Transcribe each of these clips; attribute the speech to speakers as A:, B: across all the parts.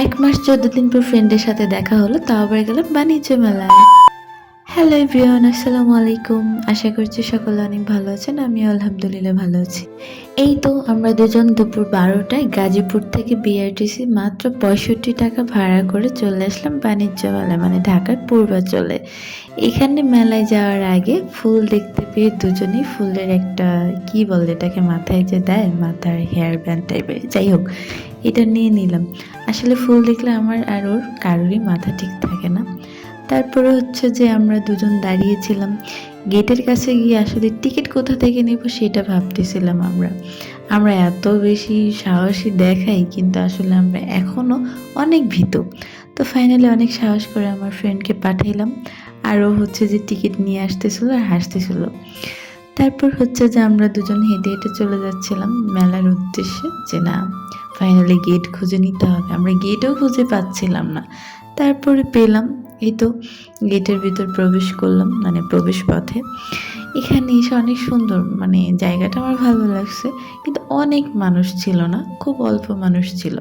A: এক মাস 14 দিন পর ফ্রেন্ডের সাথে দেখা হলো, তাও আবার গেলাম বাণিজ্য মেলায়। হ্যালো এভরিওয়ান, আসসালামু আলাইকুম। আশা করছি সকলে অনেক ভালো আছেন, আমিও আলহামদুলিল্লাহ ভালো আছি। এই তো আমরা দুজন দুপুর 12টায় গাজীপুর থেকে বিআরটিসি মাত্র 65 টাকা ভাড়া করে চলে আসলাম বাণিজ্য মেলায়, মানে ঢাকার পূর্বাঞ্চলে। এখানে মেলায় যাওয়ার আগে ফুল দেখতে পেয়ে দুজনেই ফুলের একটা কি বলে এটাকে, মাথায় যে দেয়, মাথার হেয়ার ব্যান্ড টাইপের, যাই হোক এটা নিয়ে নিলাম। আসলে ফুল দেখলে আমার আর ওর কারোরই মাথা ঠিক থাকে না। তারপরে হচ্ছে যে আমরা দুজন দাঁড়িয়েছিলাম গেটের কাছে গিয়ে, আসলে টিকিট কোথা থেকে নেব সেটা ভাবতেছিলাম। আমরা এত বেশি সাহসী দেখাই, কিন্তু আসলে আমরা এখনও অনেক ভীতু। তো ফাইনালি অনেক সাহস করে আমার ফ্রেন্ডকে পাঠাইলাম, আর ও হচ্ছে যে টিকিট নিয়ে আসতেছিল আর হাসতেছিল। তারপর হচ্ছে যে আমরা দুজন হেঁটে হেঁটে চলে যাচ্ছিলাম মেলার উদ্দেশ্যে, যে না ফাইনালি গেট খুঁজে নিতে হবে। আমরা গেটও খুঁজে পাচ্ছিলাম না, তারপরে পেলাম। এই তো গেটের ভিতর প্রবেশ করলাম, মানে প্রবেশ পথে। এখানে এসে অনেক সুন্দর, মানে জায়গাটা আমার ভালো লাগছে, কিন্তু অনেক মানুষ ছিল না, খুব অল্প মানুষ ছিল।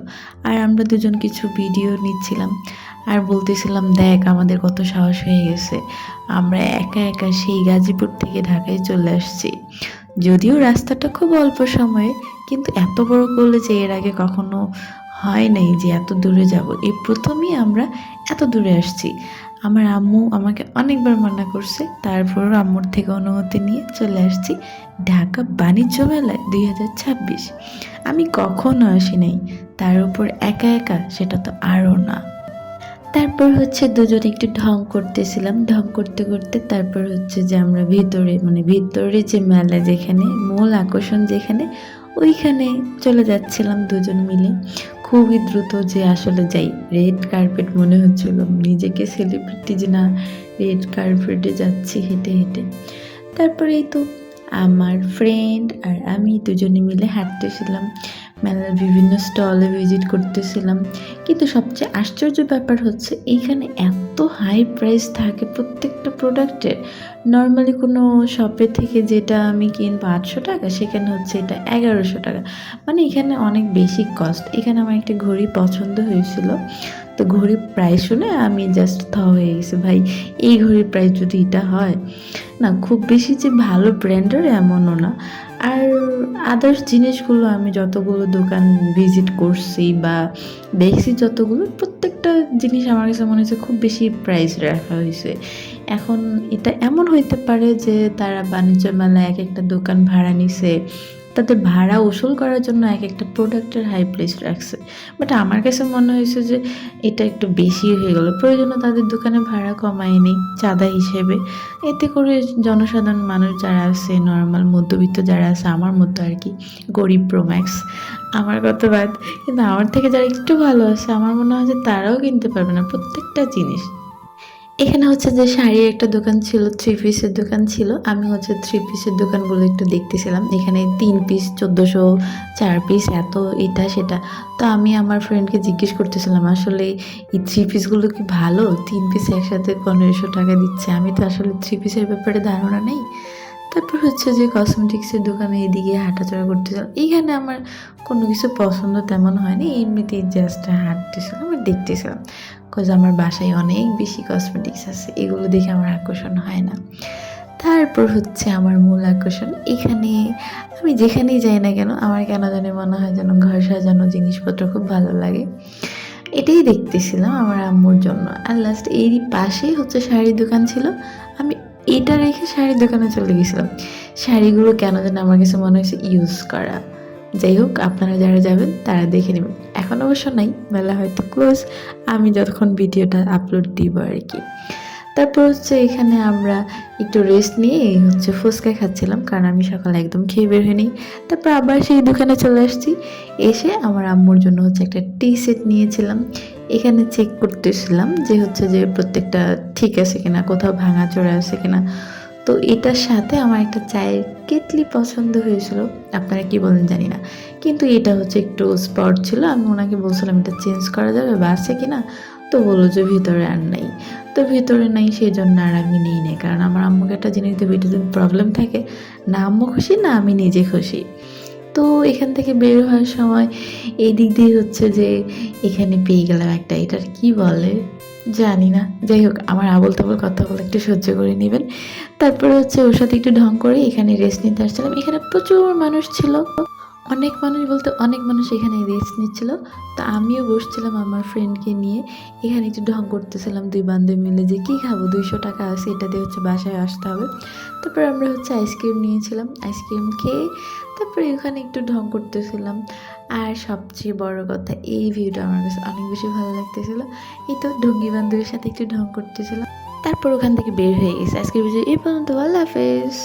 A: আর আমরা দুজন কিছু ভিডিও নিচ্ছিলাম আর বলতেছিলাম, দেখ আমাদের কত সাহস হয়ে গেছে, আমরা একা একা সেই গাজীপুর থেকে ঢাকায় চলে আসছি। যদিও রাস্তাটা খুব অল্প সময়ে, কিন্তু এত বড় করলে যে এর আগে কখনো হয় নাই যে এত দূরে যাব, এই প্রথমেই আমরা এত দূরে আসছি। আমার আম্মু আমাকে অনেকবার মানা করছে, তারপরও আম্মুর থেকে অনুমতি নিয়ে চলে আসছি ঢাকা বাণিজ্য মেলায় 2026। আমি কখনো আসি নাই, তার উপর একা একা, সেটা তো আরও না। তারপর হচ্ছে দুজন একটু ঢং করতেছিলাম, ঢং করতে করতে তারপর হচ্ছে যে আমরা ভিতরে, মানে ভিতরে যে মেলা যেখানে মূল আকর্ষণ যেখানে, ওইখানে চলে যাচ্ছিলাম দুজন মিলে খুবই দ্রুত, যে আসলে যাই। রেড কার্পেট মনে হচ্ছিল, নিজেকে সেলিব্রিটি যে না, রেড কার্পেটে যাচ্ছি হেঁটে হেঁটে। তারপরে এই তো আমার ফ্রেন্ড আর আমি দুজনে মিলে হাঁটতেছিলাম, মেলার বিভিন্ন স্টলে ভিজিট করতেছিলাম। কিন্তু সবচেয়ে আশ্চর্য ব্যাপার হচ্ছে এইখানে এত হাই প্রাইস থাকে প্রত্যেকটা প্রোডাক্টের। নর্মালি কোনো শপে থেকে যেটা আমি কিনবো 800 টাকা, সেখানে হচ্ছে এটা 1100 টাকা, মানে এখানে অনেক বেশি কস্ট। এখানে আমার একটা ঘড়ি পছন্দ হয়েছিল, তো ঘড়ির প্রাইস শুনে আমি জাস্ট হয়ে গেছি, ভাই এই ঘড়ির প্রাইস যদি এটা হয়, না খুব বেশি যে ভালো ব্র্যান্ডের এমনও না। আর আদার্স জিনিসগুলো আমি যতগুলো দোকান ভিজিট করছি বা দেখছি, যতগুলো প্রত্যেকটা জিনিস আমার কাছে মনে হচ্ছে খুব বেশি প্রাইস রাখা হয়েছে। এখন এটা এমন হইতে পারে যে তারা বাণিজ্য মেলায় এক একটা দোকান ভাড়া নিছে, তাদের ভাড়া উসুল করার জন্য এক একটা প্রোডাক্টের হাই প্রাইস রাখছে। বাট আমার কাছে মনে হয়েছে যে এটা একটু বেশি হয়ে গেল, প্রয়োজনে তাদের দোকানে ভাড়া কমায়নি চাঁদা হিসেবে। এতে করে জনসাধারণ মানুষ যারা আছে, নর্মাল মধ্যবিত্ত যারা আছে, আমার মতো আর কি, গরিব প্রোম্যাক্স, আমার কথা বাদ, কিন্তু আমার থেকে যারা একটু ভালো আছে, আমার মনে হয় যে তারাও কিনতে পারবে না প্রত্যেকটা জিনিস। এখানে হচ্ছে যে শাড়ির একটা দোকান ছিল, 3 পিসের দোকান ছিল। আমি হচ্ছে 3 পিসের দোকানগুলো একটু দেখতেছিলাম। এখানে 3 পিস 1400, 4 পিস এত, এটা সেটা। তো আমি আমার ফ্রেন্ডকে জিজ্ঞেস করতেছিলাম, আসলে এই 3 পিসগুলো কি ভালো? 3 পিস একসাথে 1500 টাকা দিচ্ছে। আমি তো আসলে 3 পিসের ব্যাপারে ধারণা নেই। তারপর হচ্ছে যে কসমেটিক্সের দোকানে এদিকে হাঁটাচলা করতেছিলাম। এইখানে আমার কোনো কিছু পছন্দ তেমন হয়নি, এমনিতেই জাস্ট হাঁটতেছিলাম আর দেখতেছিলাম। কজ আমার বাসায় অনেক বেশি কসমেটিক্স আছে, এগুলো দেখে আমার আকর্ষণ হয় না। তারপর হচ্ছে আমার মূল আকর্ষণ এখানে, আমি যেখানেই যাই না কেন আমার কেন জানি মনে হয় যেন ঘর সাজানো জিনিসপত্র খুব ভালো লাগে। এটাই দেখতেছিলাম আমার আম্মুর জন্য। আর লাস্ট এরই পাশেই হচ্ছে শাড়ির দোকান ছিল, আমি এটা রেখে শাড়ির দোকানে চলে গেছিলাম। শাড়িগুলো কেন যেন আমার কাছে মনে হয়েছে ইউজ করা। যাই হোক, আপনারা যারা যাবেন তারা দেখে নেবেন। এখন অবশ্য নাই, মেলা হয়তো ক্লোজ, আমি যতক্ষণ ভিডিওটা আপলোড দিব আর কি। তারপর হচ্ছে এখানে আমরা একটু রেস্ট নিয়ে হচ্ছে ফুচকা খাচ্ছিলাম, কারণ আমি সকালে একদম খেয়ে বের হইনি। তারপর আবার সেই দোকানে চলে আসছি, এসে আমার আম্মুর জন্য হচ্ছে একটা টি সেট নিয়েছিলাম। এখানে চেক করতেছিলাম যে হচ্ছে যে প্রত্যেকটা ঠিক আছে কিনা, কোথাও ভাঙাচোরা আছে কিনা। তো এটার সাথে আমার একটা চায়ের কেটলি পছন্দ হয়েছিল, আপনারা কি বলেন জানি না, কিন্তু এটা হচ্ছে একটু স্পট ছিল। আমি ওনাকে বলছিলাম এটা চেঞ্জ করা যাবে বা আছে কিনা, তো বললো যে ভিতরে আর নাই। তো ভিতরে নাই, সেই জন্য আর আমি নিই নাই, কারণ আমার আম্মুকে একটা জিনিস দেবো, এটা যদি প্রবলেম থাকে, না আম্মু খুশি না আমি নিজে খুশি। তো এখান থেকে বের হওয়ার সময় এই দিক দিয়ে হচ্ছে যে এখানে পেয়ে গেলাম একটা, এটার কি বলে জানি না, যাই হোক আমার আবোল তাবোল কথা বলে একটু সহ্য করে নেবেন। তারপরে হচ্ছে ওর সাথে একটু ঢং করে এখানে রেস্ট নিতে আসছিলাম। এখানে প্রচুর মানুষ ছিল, অনেক মানুষ বলতে অনেক মানুষ এখানে রেস্ট নিচ্ছিল। তো আমিও বসছিলাম আমার ফ্রেন্ডকে নিয়ে, এখানে একটু ঢং করতেছিলাম দুই বান্ধবী মিলে যে কী খাবো, 200 টাকা আছে, এটা দিয়ে হচ্ছে বাসায় আসতে হবে। তারপরে আমরা হচ্ছে আইসক্রিম নিয়েছিলাম, আইসক্রিম খেয়ে তারপরে ওখানে একটু ঢং করতেছিলাম। আর সবচেয়ে বড় কথা, এই ভিউটা আমার কাছে অনেক বেশি ভালো লাগতেছিল। এই তো ঢঙ্গি বান্ধবীর সাথে একটু ঢং করতেছিলাম, তারপর ওখান থেকে বের হয়ে গেছে। আজকের ভিডিও এই পর্যন্ত, আল্লাহ হাফেজ।